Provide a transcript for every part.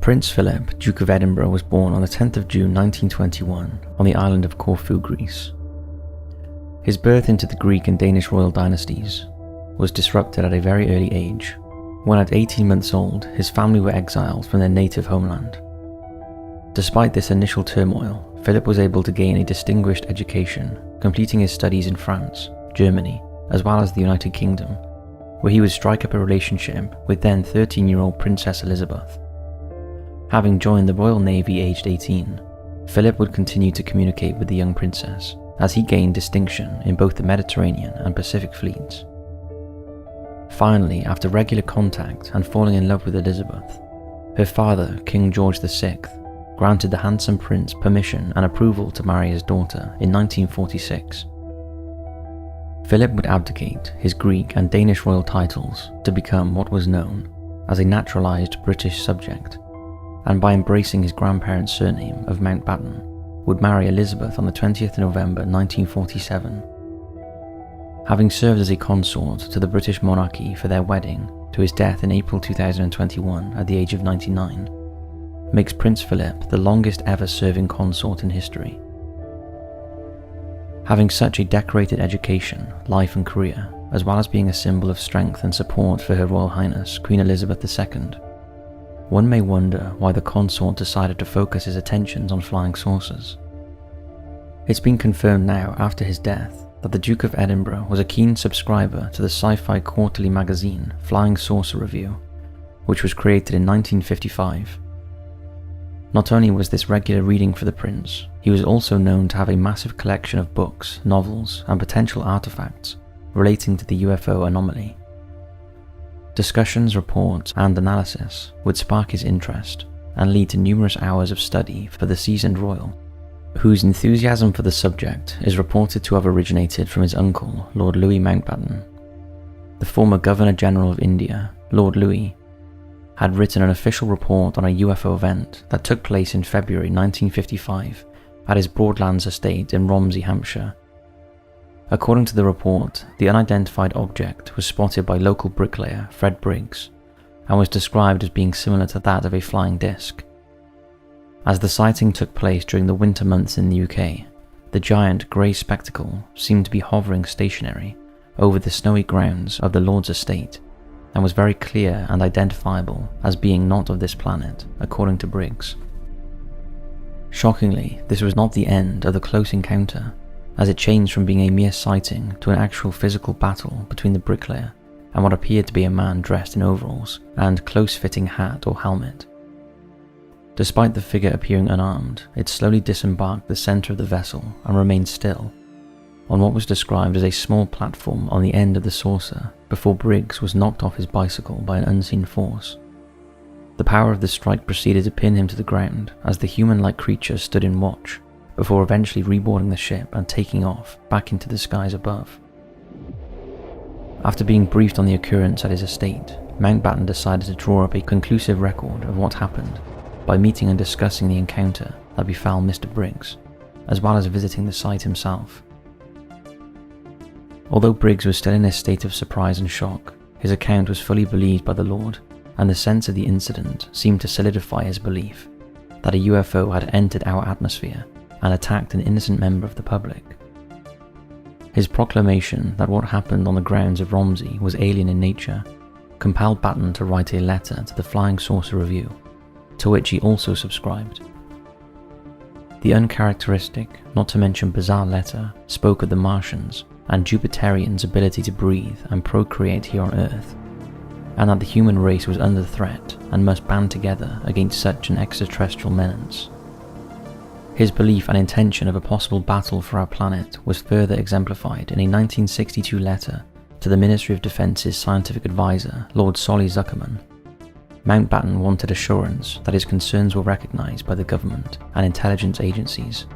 Prince Philip, Duke of Edinburgh, was born on the 10th of June 1921 on the island of Corfu, Greece. His birth into the Greek and Danish royal dynasties was disrupted at a very early age, when at 18 months old his family were exiled from their native homeland. Despite this initial turmoil, Philip was able to gain a distinguished education, completing his studies in France, Germany, as well as the United Kingdom, where he would strike up a relationship with then 13-year-old Princess Elizabeth. Having joined the Royal Navy aged 18, Philip would continue to communicate with the young princess as he gained distinction in both the Mediterranean and Pacific fleets. Finally, after regular contact and falling in love with Elizabeth, her father, King George VI, granted the handsome prince permission and approval to marry his daughter in 1946. Philip would abdicate his Greek and Danish royal titles to become what was known as a naturalized British subject, and by embracing his grandparents' surname of Mountbatten, would marry Elizabeth on the 20th of November 1947. Having served as a consort to the British monarchy for their wedding to his death in April 2021 at the age of 99, makes Prince Philip the longest ever serving consort in history. Having such a decorated education, life and career, as well as being a symbol of strength and support for Her Royal Highness Queen Elizabeth II, one may wonder why the consort decided to focus his attentions on flying saucers. It's been confirmed now after his death that the Duke of Edinburgh was a keen subscriber to the sci-fi quarterly magazine Flying Saucer Review, which was created in 1955. Not only was this regular reading for the prince, he was also known to have a massive collection of books, novels, and potential artifacts relating to the UFO anomaly. Discussions, reports, and analysis would spark his interest and lead to numerous hours of study for the seasoned royal, whose enthusiasm for the subject is reported to have originated from his uncle, Lord Louis Mountbatten. The former Governor-General of India, Lord Louis, had written an official report on a UFO event that took place in February 1955 at his Broadlands estate in Romsey, Hampshire. According to the report, the unidentified object was spotted by local bricklayer Fred Briggs and was described as being similar to that of a flying disc. As the sighting took place during the winter months in the UK, the giant grey spectacle seemed to be hovering stationary over the snowy grounds of the Lord's estate and was very clear and identifiable as being not of this planet, according to Briggs. Shockingly, this was not the end of the close encounter, as it changed from being a mere sighting to an actual physical battle between the bricklayer and what appeared to be a man dressed in overalls and close-fitting hat or helmet. Despite the figure appearing unarmed, it slowly disembarked the centre of the vessel and remained still, on what was described as a small platform on the end of the saucer, before Briggs was knocked off his bicycle by an unseen force. The power of the strike proceeded to pin him to the ground as the human-like creature stood in watch, before eventually reboarding the ship and taking off back into the skies above. After being briefed on the occurrence at his estate, Mountbatten decided to draw up a conclusive record of what happened by meeting and discussing the encounter that befell Mr. Briggs, as well as visiting the site himself. Although Briggs was still in a state of surprise and shock, his account was fully believed by the Lord, and the sense of the incident seemed to solidify his belief that a UFO had entered our atmosphere and attacked an innocent member of the public. His proclamation that what happened on the grounds of Romsey was alien in nature compelled Batten to write a letter to the Flying Saucer Review, to which he also subscribed. The uncharacteristic, not to mention bizarre letter spoke of the Martians and Jupiterians' ability to breathe and procreate here on Earth, and that the human race was under threat and must band together against such an extraterrestrial menace. His belief and intention of a possible battle for our planet was further exemplified in a 1962 letter to the Ministry of Defence's scientific advisor, Lord Solly Zuckerman. Mountbatten wanted assurance that his concerns were recognised by the government and intelligence agencies.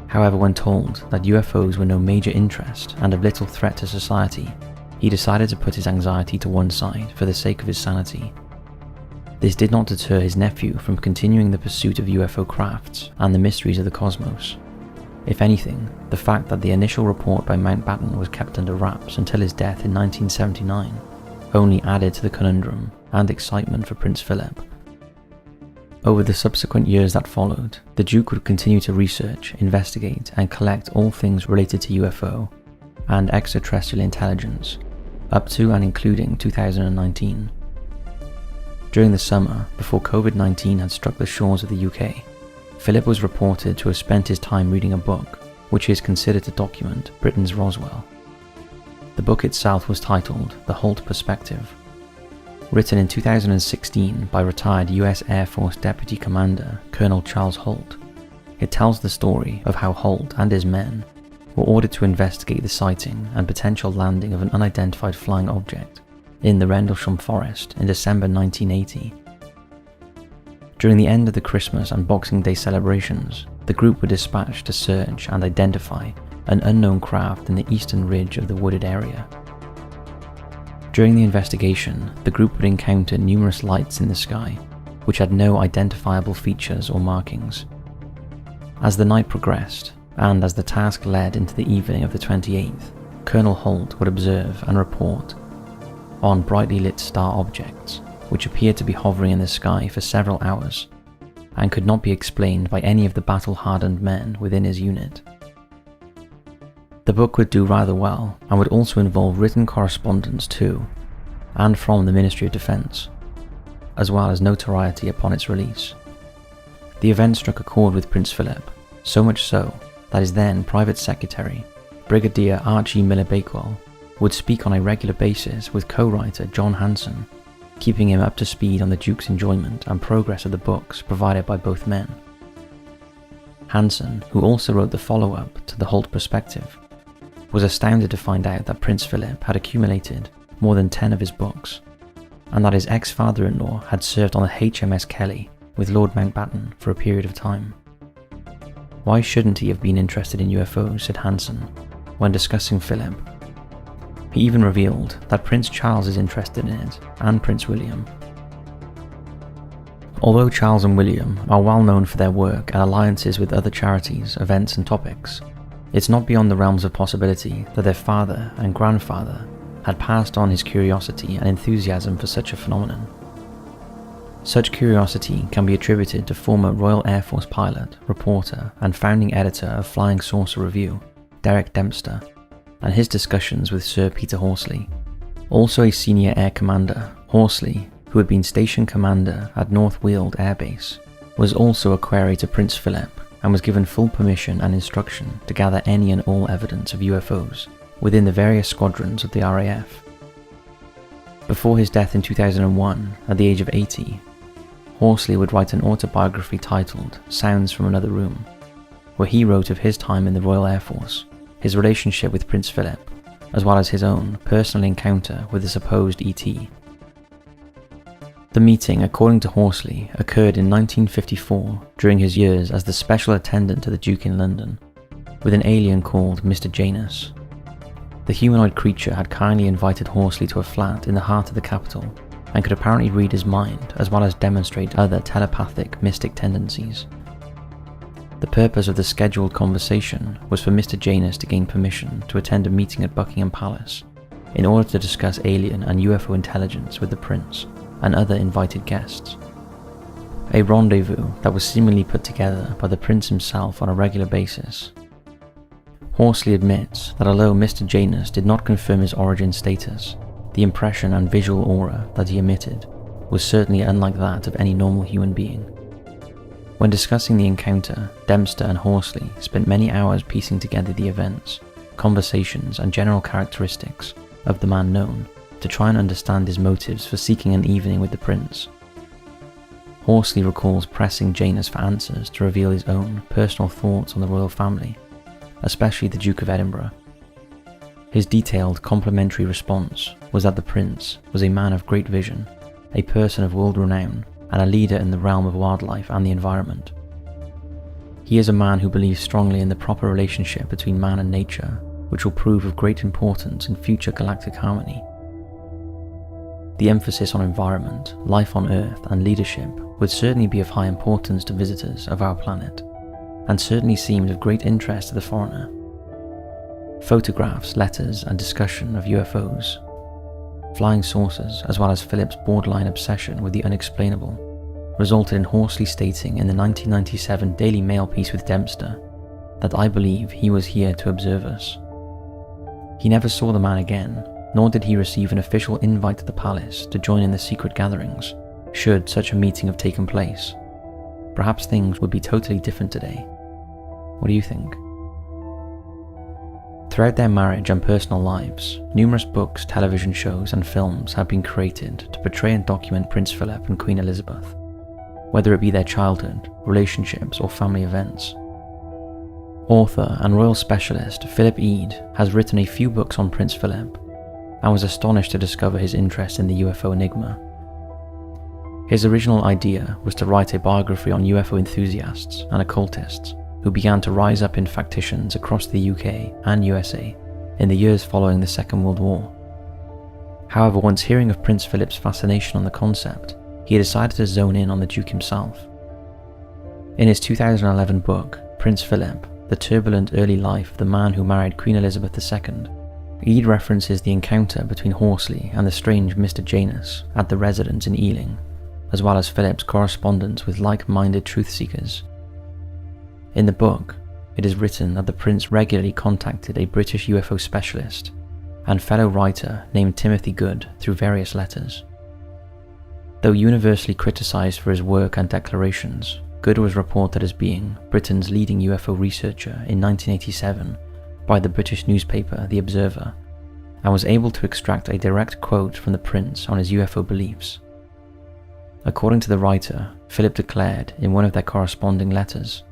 However, when told that UFOs were no major interest and of little threat to society, he decided to put his anxiety to one side for the sake of his sanity. This did not deter his nephew from continuing the pursuit of UFO crafts and the mysteries of the cosmos. If anything, the fact that the initial report by Mountbatten was kept under wraps until his death in 1979 only added to the conundrum and excitement for Prince Philip. Over the subsequent years that followed, the Duke would continue to research, investigate, and collect all things related to UFO and extraterrestrial intelligence, up to and including 2019. During the summer, before COVID-19 had struck the shores of the UK, Philip was reported to have spent his time reading a book which is considered to document Britain's Roswell. The book itself was titled The Holt Perspective. Written in 2016 by retired US Air Force Deputy Commander Colonel Charles Holt, it tells the story of how Holt and his men were ordered to investigate the sighting and potential landing of an unidentified flying object in the Rendlesham Forest in December 1980. During the end of the Christmas and Boxing Day celebrations, the group were dispatched to search and identify an unknown craft in the eastern ridge of the wooded area. During the investigation, the group would encounter numerous lights in the sky, which had no identifiable features or markings. As the night progressed, and as the task led into the evening of the 28th, Colonel Holt would observe and report on brightly lit star objects, which appeared to be hovering in the sky for several hours, and could not be explained by any of the battle-hardened men within his unit. The book would do rather well, and would also involve written correspondence to and from the Ministry of Defence, as well as notoriety upon its release. The event struck a chord with Prince Philip, so much so that his then private secretary, Brigadier Archie Miller Bakewell, would speak on a regular basis with co-writer John Hanson, keeping him up to speed on the Duke's enjoyment and progress of the books provided by both men. Hanson, who also wrote the follow-up to The Holt Perspective, was astounded to find out that Prince Philip had accumulated more than 10 of his books, and that his ex-father-in-law had served on the HMS Kelly with Lord Mountbatten for a period of time. Why shouldn't he have been interested in UFOs, said Hanson, when discussing Philip. He even revealed that Prince Charles is interested in it, and Prince William. Although Charles and William are well known for their work and alliances with other charities, events and topics, it's not beyond the realms of possibility that their father and grandfather had passed on his curiosity and enthusiasm for such a phenomenon. Such curiosity can be attributed to former Royal Air Force pilot, reporter, and founding editor of Flying Saucer Review, Derek Dempster, and his discussions with Sir Peter Horsley. Also a senior air commander, Horsley, who had been station commander at North Weald Air Base, was also a query to Prince Philip and was given full permission and instruction to gather any and all evidence of UFOs within the various squadrons of the RAF. Before his death in 2001, at the age of 80, Horsley would write an autobiography titled Sounds from Another Room, where he wrote of his time in the Royal Air Force, his relationship with Prince Philip, as well as his own personal encounter with the supposed ET. The meeting, according to Horsley, occurred in 1954 during his years as the special attendant to the Duke in London, with an alien called Mr. Janus. The humanoid creature had kindly invited Horsley to a flat in the heart of the capital and could apparently read his mind as well as demonstrate other telepathic mystic tendencies. The purpose of the scheduled conversation was for Mr. Janus to gain permission to attend a meeting at Buckingham Palace in order to discuss alien and UFO intelligence with the Prince and other invited guests. A rendezvous that was seemingly put together by the Prince himself on a regular basis. Horsley admits that although Mr. Janus did not confirm his origin status, the impression and visual aura that he emitted was certainly unlike that of any normal human being. When discussing the encounter, Dempster and Horsley spent many hours piecing together the events, conversations and general characteristics of the man known to try and understand his motives for seeking an evening with the Prince. Horsley recalls pressing Janus for answers to reveal his own personal thoughts on the royal family, especially the Duke of Edinburgh. His detailed, complimentary response was that the Prince was a man of great vision, a person of world renown, and a leader in the realm of wildlife and the environment. He is a man who believes strongly in the proper relationship between man and nature, which will prove of great importance in future galactic harmony. The emphasis on environment, life on Earth, and leadership would certainly be of high importance to visitors of our planet, and certainly seemed of great interest to the foreigner. Photographs, letters, and discussion of UFOs, flying saucers, as well as Philip's borderline obsession with the unexplainable, resulted in Horsley stating in the 1997 Daily Mail piece with Dempster that "I believe he was here to observe us." He never saw the man again, nor did he receive an official invite to the palace to join in the secret gatherings, should such a meeting have taken place. Perhaps things would be totally different today. What do you think? Throughout their marriage and personal lives, numerous books, television shows and films have been created to portray and document Prince Philip and Queen Elizabeth, whether it be their childhood, relationships or family events. Author and royal specialist Philip Eade has written a few books on Prince Philip and was astonished to discover his interest in the UFO enigma. His original idea was to write a biography on UFO enthusiasts and occultists who began to rise up in factions across the UK and USA in the years following the Second World War. However, once hearing of Prince Philip's fascination on the concept, he decided to zone in on the Duke himself. In his 2011 book, Prince Philip, The Turbulent Early Life of the Man Who Married Queen Elizabeth II, Eade references the encounter between Horsley and the strange Mr. Janus at the residence in Ealing, as well as Philip's correspondence with like-minded truth-seekers. In the book, it is written that the prince regularly contacted a British UFO specialist and fellow writer named Timothy Good through various letters. Though universally criticised for his work and declarations, Good was reported as being Britain's leading UFO researcher in 1987 by the British newspaper The Observer, and was able to extract a direct quote from the prince on his UFO beliefs. According to the writer, Philip declared in one of their corresponding letters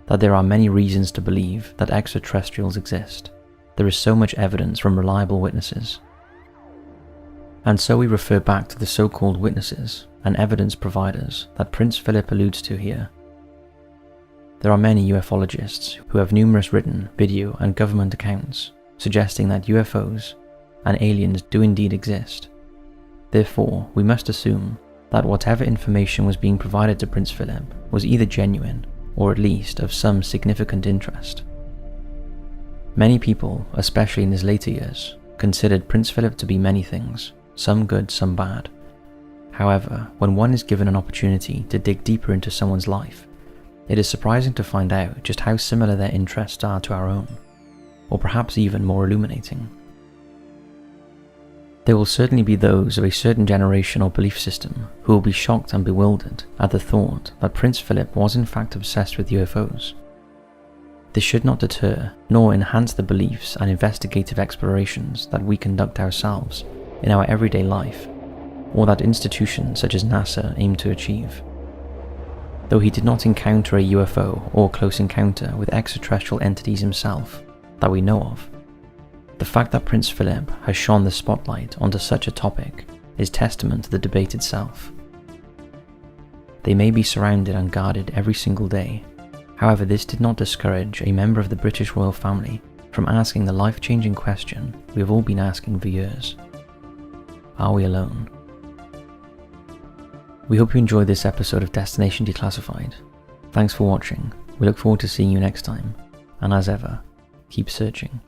that there are many reasons to believe that extraterrestrials exist. There is so much evidence from reliable witnesses. And so we refer back to the so-called witnesses and evidence providers that Prince Philip alludes to here. There are many ufologists who have numerous written, video and government accounts suggesting that UFOs and aliens do indeed exist. Therefore, we must assume that whatever information was being provided to Prince Philip was either genuine or at least of some significant interest. Many people, especially in his later years, considered Prince Philip to be many things, some good, some bad. However, when one is given an opportunity to dig deeper into someone's life, it is surprising to find out just how similar their interests are to our own, or perhaps even more illuminating. There will certainly be those of a certain generation or belief system who will be shocked and bewildered at the thought that Prince Philip was in fact obsessed with UFOs. This should not deter nor enhance the beliefs and investigative explorations that we conduct ourselves in our everyday life, or that institutions such as NASA aim to achieve. Though he did not encounter a UFO or close encounter with extraterrestrial entities himself that we know of, the fact that Prince Philip has shone the spotlight onto such a topic is testament to the debate itself. They may be surrounded and guarded every single day. However, this did not discourage a member of the British royal family from asking the life-changing question we have all been asking for years. Are we alone? We hope you enjoyed this episode of Destination Declassified. Thanks for watching. We look forward to seeing you next time. And as ever, keep searching.